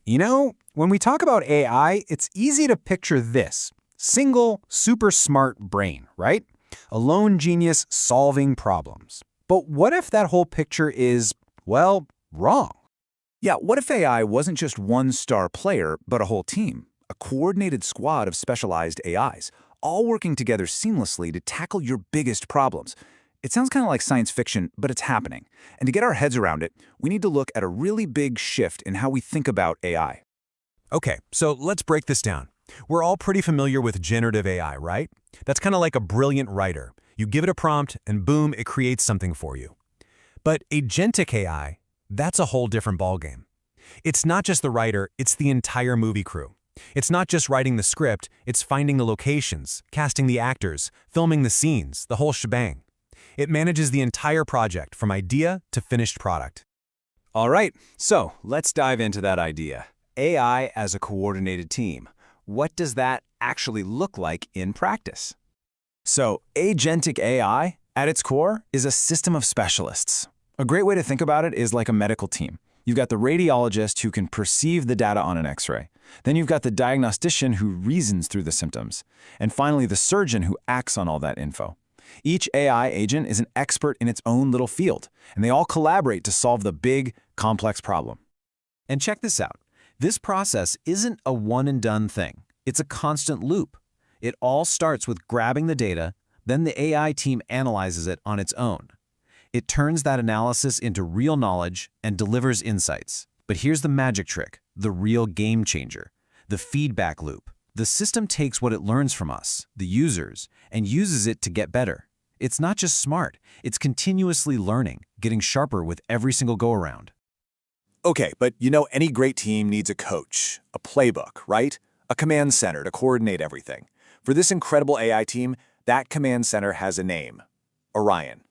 When we talk about AI, it's easy to picture this. Single, super smart brain, right? A lone genius solving problems. But what if that whole picture is, well, wrong? Yeah, what if AI wasn't just one star player, but a whole team? A coordinated squad of specialized AIs, all working together seamlessly to tackle your biggest problems. It sounds kind of like science fiction, but it's happening. And to get our heads around it, we need to look at a really big shift in how we think about AI. Okay, so let's break this down. We're all pretty familiar with generative AI, right? That's kind of like a brilliant writer. You give it a prompt, and boom, it creates something for you. But agentic AI, that's a whole different ballgame. It's not just the writer, it's the entire movie crew. It's not just writing the script, it's finding the locations, casting the actors, filming the scenes, the whole shebang. It manages the entire project from idea to finished product. All right, so let's dive into that idea. AI as a coordinated team. What does that actually look like in practice? So, agentic AI, at its core, is a system of specialists. A great way to think about it is like a medical team. You've got the radiologist who can perceive the data on an X-ray. Then you've got the diagnostician who reasons through the symptoms. And finally, the surgeon who acts on all that info. Each AI agent is an expert in its own little field, and they all collaborate to solve the big, complex problem. And check this out. This process isn't a one-and-done thing. It's a constant loop. It all starts with grabbing the data, then the AI team analyzes it on its own. It turns that analysis into real knowledge and delivers insights. But here's the magic trick, the real game changer, the feedback loop. The system takes what it learns from us, the users, and uses it to get better. It's not just smart, it's continuously learning, getting sharper with every single go-around. Okay, but any great team needs a coach, a playbook, right? A command center to coordinate everything. For this incredible AI team, that command center has a name, Orion.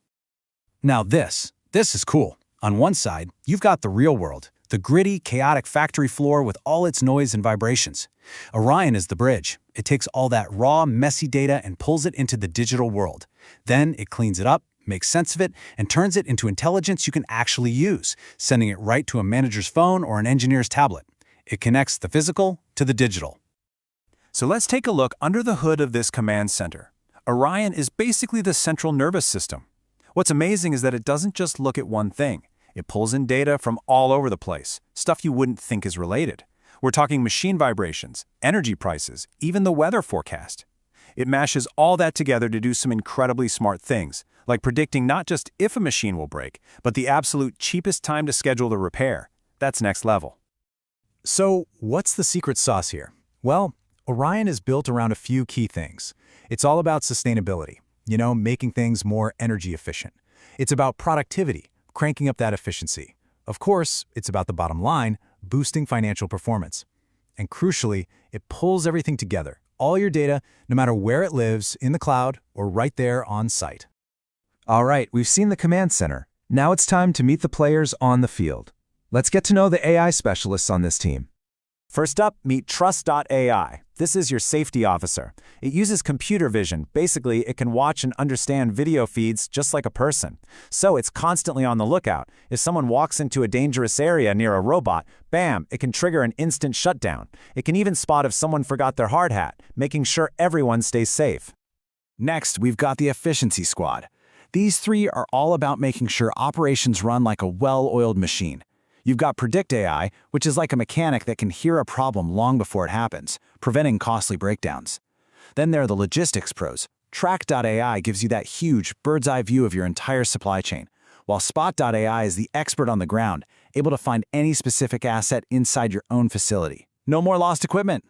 Now this is cool. On one side, you've got the real world, the gritty, chaotic factory floor with all its noise and vibrations. Orion is the bridge. It takes all that raw, messy data and pulls it into the digital world. Then it cleans it up, makes sense of it, and turns it into intelligence you can actually use, sending it right to a manager's phone or an engineer's tablet. It connects the physical to the digital. So let's take a look under the hood of this command center. Orion is basically the central nervous system. What's amazing is that it doesn't just look at one thing. It pulls in data from all over the place, stuff you wouldn't think is related. We're talking machine vibrations, energy prices, even the weather forecast. It mashes all that together to do some incredibly smart things, like predicting not just if a machine will break, but the absolute cheapest time to schedule the repair. That's next level. So, what's the secret sauce here? Well, Orion is built around a few key things. It's all about sustainability, making things more energy efficient. It's about productivity, cranking up that efficiency. Of course, it's about the bottom line, boosting financial performance. And crucially, it pulls everything together, all your data, no matter where it lives, in the cloud or right there on site. All right, we've seen the command center. Now it's time to meet the players on the field. Let's get to know the AI specialists on this team. First up, meet Trust.AI. This is your safety officer. It uses computer vision. Basically, it can watch and understand video feeds just like a person. So it's constantly on the lookout. If someone walks into a dangerous area near a robot, bam, it can trigger an instant shutdown. It can even spot if someone forgot their hard hat, making sure everyone stays safe. Next, we've got the efficiency squad. These three are all about making sure operations run like a well-oiled machine. You've got Predict.AI, which is like a mechanic that can hear a problem long before it happens, preventing costly breakdowns. Then there are the logistics pros. Track.AI gives you that huge bird's-eye view of your entire supply chain, while Spot.AI is the expert on the ground, able to find any specific asset inside your own facility. No more lost equipment.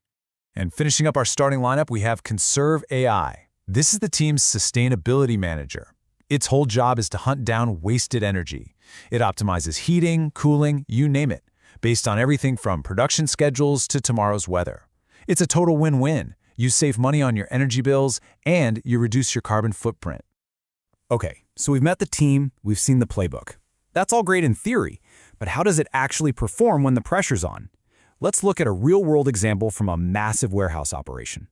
And finishing up our starting lineup, we have Conserve.AI. This is the team's sustainability manager. Its whole job is to hunt down wasted energy. It optimizes heating, cooling, you name it, based on everything from production schedules to tomorrow's weather. It's a total win-win. You save money on your energy bills, and you reduce your carbon footprint. Okay, so we've met the team, we've seen the playbook. That's all great in theory, but how does it actually perform when the pressure's on? Let's look at a real-world example from a massive warehouse operation.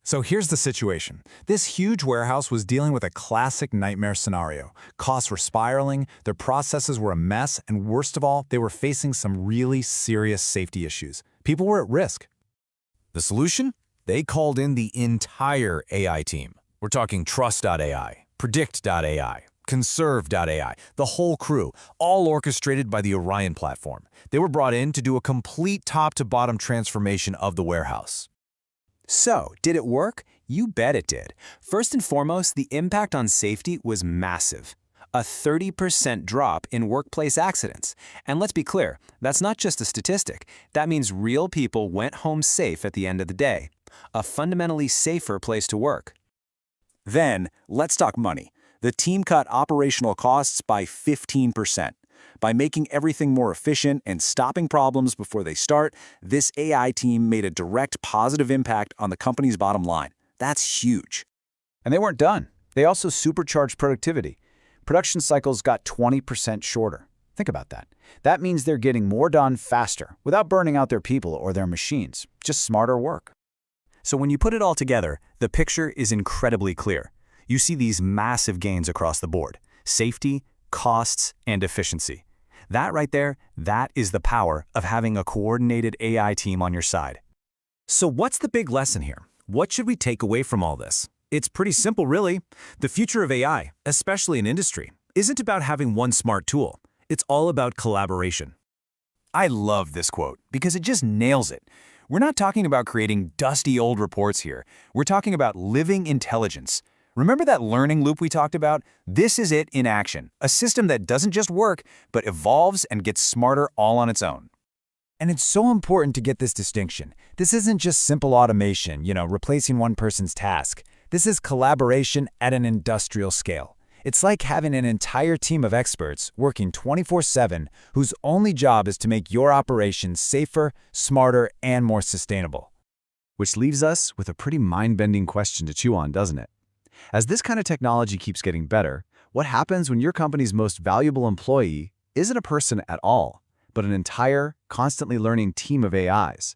So here's the situation. This huge warehouse was dealing with a classic nightmare scenario. Costs were spiraling, their processes were a mess, and worst of all, they were facing some really serious safety issues. People were at risk. The solution? They called in the entire AI team. We're talking Trust.AI, Predict.AI, Conserve.AI, the whole crew, all orchestrated by the Orion Platform. They were brought in to do a complete top-to-bottom transformation of the warehouse. So, did it work? You bet it did. First and foremost, the impact on safety was massive. A 30% drop in workplace accidents. And let's be clear, that's not just a statistic. That means real people went home safe at the end of the day. A fundamentally safer place to work. Then, let's talk money. The team cut operational costs by 15%. By making everything more efficient and stopping problems before they start, this AI team made a direct positive impact on the company's bottom line. That's huge. And they weren't done. They also supercharged productivity. Production cycles got 20% shorter. Think about that. That means they're getting more done faster, without burning out their people or their machines. Just smarter work. So when you put it all together, the picture is incredibly clear. You see these massive gains across the board: safety, costs, and efficiency. That right there, that is the power of having a coordinated AI team on your side. So what's the big lesson here? What should we take away from all this? It's pretty simple, really. The future of AI, especially in industry, isn't about having one smart tool. It's all about collaboration. I love this quote because it just nails it. We're not talking about creating dusty old reports here. We're talking about living intelligence. Remember that learning loop we talked about? This is it in action, a system that doesn't just work, but evolves and gets smarter all on its own. And it's so important to get this distinction. This isn't just simple automation, replacing one person's task. This is collaboration at an industrial scale. It's like having an entire team of experts working 24/7 whose only job is to make your operations safer, smarter, and more sustainable. Which leaves us with a pretty mind-bending question to chew on, doesn't it? As this kind of technology keeps getting better, what happens when your company's most valuable employee isn't a person at all, but an entire, constantly learning team of AIs?